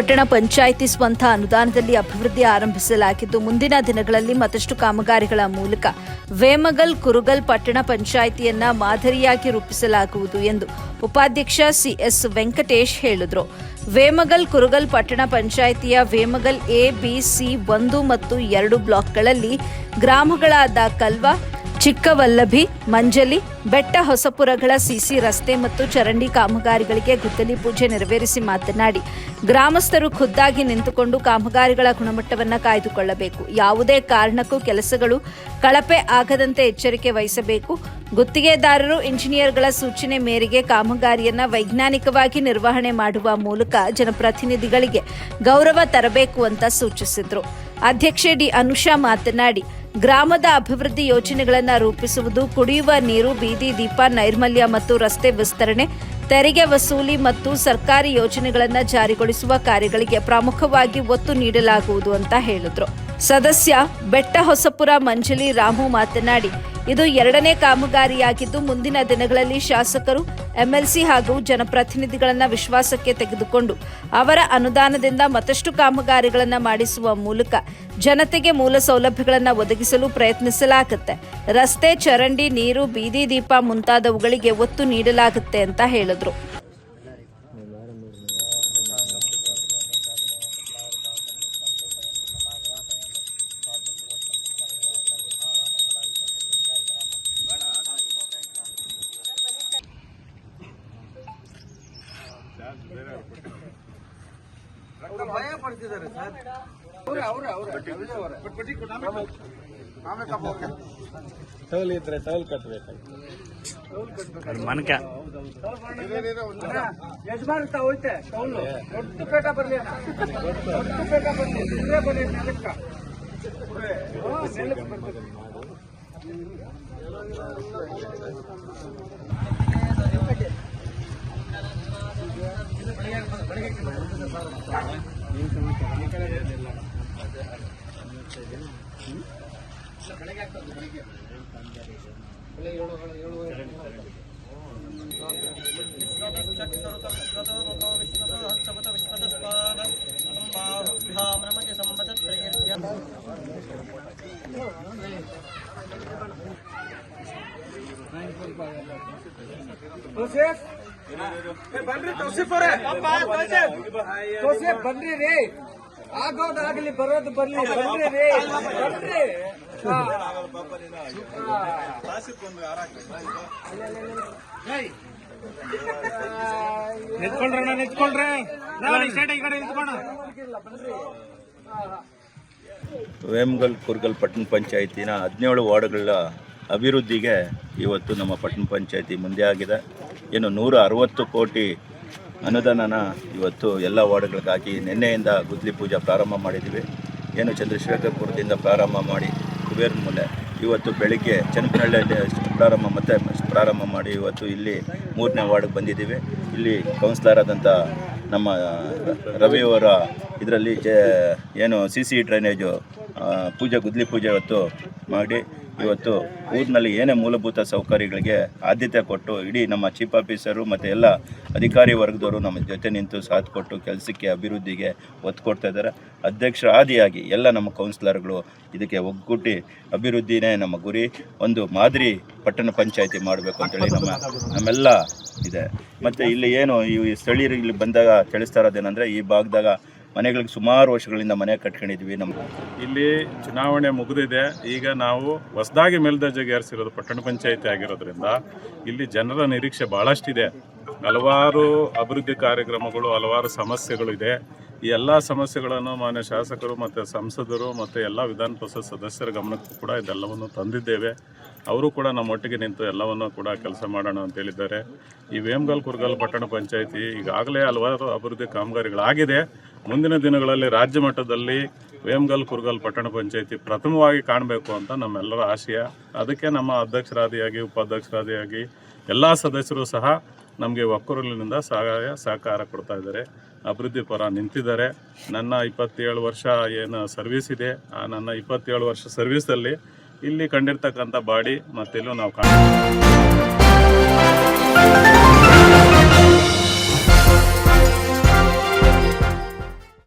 ಪಟ್ಟಣ ಪಂಚಾಯಿತಿ ಸ್ವಂತ ಅನುದಾನದಲ್ಲಿ ಅಭಿವೃದ್ಧಿ ಆರಂಭಿಸಲಾಗಿದ್ದು ಮುಂದಿನ ದಿನಗಳಲ್ಲಿ ಮತ್ತಷ್ಟು ಕಾಮಗಾರಿಗಳ ಮೂಲಕ ವೇಮಗಲ್ ಕುರುಗಲ್ ಪಟ್ಟಣ ಪಂಚಾಯಿತಿಯನ್ನ ಮಾದರಿಯಾಗಿ ರೂಪಿಸಲಾಗುವುದು ಎಂದು ಉಪಾಧ್ಯಕ್ಷ ಸಿಎಸ್ ವೆಂಕಟೇಶ್ ಹೇಳಿದರು. ವೇಮಗಲ್ ಕುರುಗಲ್ ಪಟ್ಟಣ ಪಂಚಾಯಿತಿಯ ವೇಮಗಲ್ ಎ, ಬಿ, ಸಿ 1 ಮತ್ತು 2 ಬ್ಲಾಕ್ಗಳಲ್ಲಿ ಗ್ರಾಮಗಳಾದ ಕಲ್ವಾ, ಚಿಕ್ಕವಲ್ಲಭಿ, ಮಂಜಲಿ, ಬೆಟ್ಟ ಹೊಸಪುರಗಳ ಸಿಸಿ ರಸ್ತೆ ಮತ್ತು ಚರಂಡಿ ಕಾಮಗಾರಿಗಳಿಗೆ ಗುದ್ದಲಿ ಪೂಜೆ ನೆರವೇರಿಸಿ ಮಾತನಾಡಿ, ಗ್ರಾಮಸ್ಥರು ಖುದ್ದಾಗಿ ನಿಂತುಕೊಂಡು ಕಾಮಗಾರಿಗಳ ಗುಣಮಟ್ಟವನ್ನು ಕಾಯ್ದುಕೊಳ್ಳಬೇಕು. ಯಾವುದೇ ಕಾರಣಕ್ಕೂ ಕೆಲಸಗಳು ಕಳಪೆ ಆಗದಂತೆ ಎಚ್ಚರಿಕೆ ವಹಿಸಬೇಕು. ಗುತ್ತಿಗೆದಾರರು, ಇಂಜಿನಿಯರ್ಗಳ ಸೂಚನೆ ಮೇರೆಗೆ ಕಾಮಗಾರಿಯನ್ನು ವೈಜ್ಞಾನಿಕವಾಗಿ ನಿರ್ವಹಣೆ ಮಾಡುವ ಮೂಲಕ ಜನಪ್ರತಿನಿಧಿಗಳಿಗೆ ಗೌರವ ತರಬೇಕು ಅಂತ ಸೂಚಿಸಿದರು. ಅಧ್ಯಕ್ಷೆ ಡಿ ಅನುಷಾ ಮಾತನಾಡಿ, ಗ್ರಾಮದ ಅಭಿವೃದ್ಧಿ ಯೋಜನೆಗಳನ್ನು ರೂಪಿಸುವುದು, ಕುಡಿಯುವ ನೀರು, ಬೀದಿ ದೀಪ, ನೈರ್ಮಲ್ಯ ಮತ್ತು ರಸ್ತೆ ವಿಸ್ತರಣೆ, ತೆರಿಗೆ ವಸೂಲಿ ಮತ್ತು ಸರ್ಕಾರಿ ಯೋಜನೆಗಳನ್ನು ಜಾರಿಗೊಳಿಸುವ ಕಾರ್ಯಗಳಿಗೆ ಪ್ರಮುಖವಾಗಿ ಒತ್ತು ನೀಡಲಾಗುವುದು ಅಂತ ಹೇಳಿದರು. ಸದಸ್ಯ ಬೆಟ್ಟ ಹೊಸಪುರ ಮಂಜಲಿ ರಾಮು ಮಾತನಾಡಿ, ಇದು 2ನೇ ಕಾಮಗಾರಿಯಾಗಿದ್ದು ಮುಂದಿನ ದಿನಗಳಲ್ಲಿ ಶಾಸಕರು, ಎಂಎಲ್ಸಿ ಹಾಗೂ ಜನಪ್ರತಿನಿಧಿಗಳನ್ನು ವಿಶ್ವಾಸಕ್ಕೆ ತೆಗೆದುಕೊಂಡು ಅವರ ಅನುದಾನದಿಂದ ಮತ್ತಷ್ಟು ಕಾಮಗಾರಿಗಳನ್ನು ಮಾಡಿಸುವ ಮೂಲಕ ಜನತೆಗೆ ಮೂಲ ಸೌಲಭ್ಯಗಳನ್ನು ಒದಗಿಸಲು ಪ್ರಯತ್ನಿಸಲಾಗುತ್ತೆ. ರಸ್ತೆ, ಚರಂಡಿ, ನೀರು, ಬೀದಿ ದೀಪ ಮುಂತಾದವುಗಳಿಗೆ ಒತ್ತು ನೀಡಲಾಗುತ್ತೆ ಅಂತ ಹೇಳಿದರು. ಭಯ ಪಡ್ತಿದ್ದಾರೆ ಸರ್. ಟೌಲ್ ಇದ್ರೆ ಟೌಲ್ ಕಟ್ಟಬೇಕು. ಮನಕ ಯಜಮಾನ ಹೋಯ್ತೆ ಟೌಲ್ ದೊಡ್ಡ ಪೇಟ ಬರ್ಲಿ, ದೊಡ್ಡ ಪೇಟ ಬರ್ಲಿ, ಇಲ್ಲೇ ಬರ್ಲಿ ನೆಲಕ್ಕ. ಬನ್ರಿ ತೌಸಿಫ್ ಅವರೇ, ತೌಸಿಫ್ ಬನ್ರಿ ರೀ, ಆಗೋದಾಗಲಿ ಬರೋದು ಬರ್ಲಿ, ಬನ್ರಿ ರೀ, ಬನ್ರಿ. ನಿಂತ್ಕೊಳ್ರಣ್ಣ, ನಿಂತ್ಕೊಳ್ರಿ, ಈ ಕಡೆ ನಿಂತ್ಕೋಣ. ವೇಮಗಲ್ ಕುರುಗಲ್ ಪಟ್ಟಣ ಪಂಚಾಯಿತಿನ 17 ವಾರ್ಡ್ಗಳ ಅಭಿವೃದ್ಧಿಗೆ ಇವತ್ತು ನಮ್ಮ ಪಟ್ಟಣ ಪಂಚಾಯಿತಿ ಮುಂದೆ ಆಗಿದೆ. ಏನು 160 ಕೋಟಿ ಅನುದಾನನ ಇವತ್ತು ಎಲ್ಲ ವಾರ್ಡ್ಗಳಿಗೆ ಹಾಕಿ ನಿನ್ನೆಯಿಂದ ಗುದ್ದಲಿ ಪೂಜೆ ಪ್ರಾರಂಭ ಮಾಡಿದ್ದೀವಿ. ಏನು ಚಂದ್ರಶೇಖರಪುರದಿಂದ ಪ್ರಾರಂಭ ಮಾಡಿ ಕುಬೇರ ಮೂಲೆ ಇವತ್ತು ಬೆಳಿಗ್ಗೆ ಚನ್ನಪನಹಳ್ಳಿಯಲ್ಲಿ ಪ್ರಾರಂಭ ಮಾಡಿ ಇವತ್ತು ಇಲ್ಲಿ 3ನೇ ವಾರ್ಡ್ಗೆ ಬಂದಿದ್ದೀವಿ. ಇಲ್ಲಿ ಕೌನ್ಸಿಲರ್ ಆದಂಥ ನಮ್ಮ ರವಿಯವರ ಇದರಲ್ಲಿ ಏನು CC ಡ್ರೈನೇಜು ಗುದ್ದಲಿ ಪೂಜೆ ಇವತ್ತು ಮಾಡಿ ಇವತ್ತು ಊರಿನಲ್ಲಿ ಏನೇ ಮೂಲಭೂತ ಸೌಕರ್ಯಗಳಿಗೆ ಆದ್ಯತೆ ಕೊಟ್ಟು ಇಡೀ ನಮ್ಮ ಚೀಫ್ ಆಫೀಸರು ಮತ್ತು ಎಲ್ಲ ಅಧಿಕಾರಿ ವರ್ಗದವರು ನಮ್ಮ ಜೊತೆ ನಿಂತು ಸಾಥ್ ಕೊಟ್ಟು ಕೆಲಸಕ್ಕೆ ಅಭಿವೃದ್ಧಿಗೆ ಒತ್ತು ಕೊಡ್ತಾ ಇದ್ದಾರೆ. ಅಧ್ಯಕ್ಷರ ಆದಿಯಾಗಿ ಎಲ್ಲ ನಮ್ಮ ಕೌನ್ಸಿಲರ್ಗಳು ಇದಕ್ಕೆ ಒಗ್ಗೂಡಿ ಅಭಿವೃದ್ಧಿನೇ ನಮ್ಮ ಗುರಿ, ಒಂದು ಮಾದರಿ ಪಟ್ಟಣ ಪಂಚಾಯಿತಿ ಮಾಡಬೇಕು ಅಂತೇಳಿ ನಮ್ಮೆಲ್ಲ ಇದೆ. ಮತ್ತು ಇಲ್ಲಿ ಏನು ಈ ಸ್ಥಳೀಯರು ಇಲ್ಲಿ ಬಂದಾಗ ತಿಳಿಸ್ತಾ ಇರೋದೇನೆಂದರೆ, ಈ ಭಾಗದಾಗ ಮನೆಗಳಿಗೆ ಸುಮಾರು ವರ್ಷಗಳಿಂದ ಮನೆ ಕಟ್ಕೊಂಡಿದ್ವಿ. ಇಲ್ಲಿ ಚುನಾವಣೆ ಮುಗಿದಿದೆ. ಈಗ ನಾವು ಹೊಸದಾಗಿ ಮೇಲ್ದರ್ಜೆಗೆ ಏರಿಸಿರೋದು ಪಟ್ಟಣ ಪಂಚಾಯಿತಿ ಆಗಿರೋದ್ರಿಂದ ಇಲ್ಲಿ ಜನರ ನಿರೀಕ್ಷೆ ಭಾಳಷ್ಟಿದೆ. ಹಲವಾರು ಅಭಿವೃದ್ಧಿ ಕಾರ್ಯಕ್ರಮಗಳು, ಹಲವಾರು ಸಮಸ್ಯೆಗಳು ಇದೆ. ಈ ಎಲ್ಲ ಸಮಸ್ಯೆಗಳನ್ನು ಮಾನ್ಯ ಶಾಸಕರು ಮತ್ತು ಸಂಸದರು ಮತ್ತು ಎಲ್ಲ ವಿಧಾನ ಪರಿಷತ್ ಸದಸ್ಯರ ಗಮನಕ್ಕೂ ಕೂಡ ಇದೆಲ್ಲವನ್ನು ತಂದಿದ್ದೇವೆ. ಅವರು ಕೂಡ ನಮ್ಮೊಟ್ಟಿಗೆ ನಿಂತು ಎಲ್ಲವನ್ನು ಕೂಡ ಕೆಲಸ ಮಾಡೋಣ ಅಂತ ಹೇಳಿದ್ದಾರೆ. ಈ ವೇಮಗಲ್ ಕುರುಗಲ್ ಪಟ್ಟಣ ಪಂಚಾಯಿತಿ ಈಗಾಗಲೇ ಹಲವಾರು ಅಭಿವೃದ್ಧಿ ಕಾಮಗಾರಿಗಳಾಗಿದೆ. ಮುಂದಿನ ದಿನಗಳಲ್ಲಿ ರಾಜ್ಯ ಮಟ್ಟದಲ್ಲಿ ವೇಮಗಲ್ ಕುರುಗಲ್ ಪಟ್ಟಣ ಪಂಚಾಯಿತಿ ಪ್ರಥಮವಾಗಿ ಕಾಣಬೇಕು ಅಂತ ನಮ್ಮೆಲ್ಲರ ಆಶಯ. ಅದಕ್ಕೆ ನಮ್ಮ ಅಧ್ಯಕ್ಷರಾದಿಯಾಗಿ, ಉಪಾಧ್ಯಕ್ಷರಾದಿಯಾಗಿ ಎಲ್ಲ ಸದಸ್ಯರು ಸಹ ನಮಗೆ ಒಕ್ಕೂರಲಿನಿಂದ ಸಹಕಾರ ಕೊಡ್ತಾ ಇದ್ದಾರೆ. ಅಭಿವೃದ್ಧಿ ಪರ ನಿಂತಿದ್ದಾರೆ. ನನ್ನ 27 ವರ್ಷ ಏನು ಸರ್ವಿಸ್ ಇದೆ, ಆ ನನ್ನ 27 ವರ್ಷ ಸರ್ವಿಸಲ್ಲಿ ಇಲ್ಲಿ ಕಂಡಿರ್ತಕ್ಕಂಥ ಬಾಡಿ ಮತ್ತೆಲ್ಲೂ ನಾವು ಕಾಣ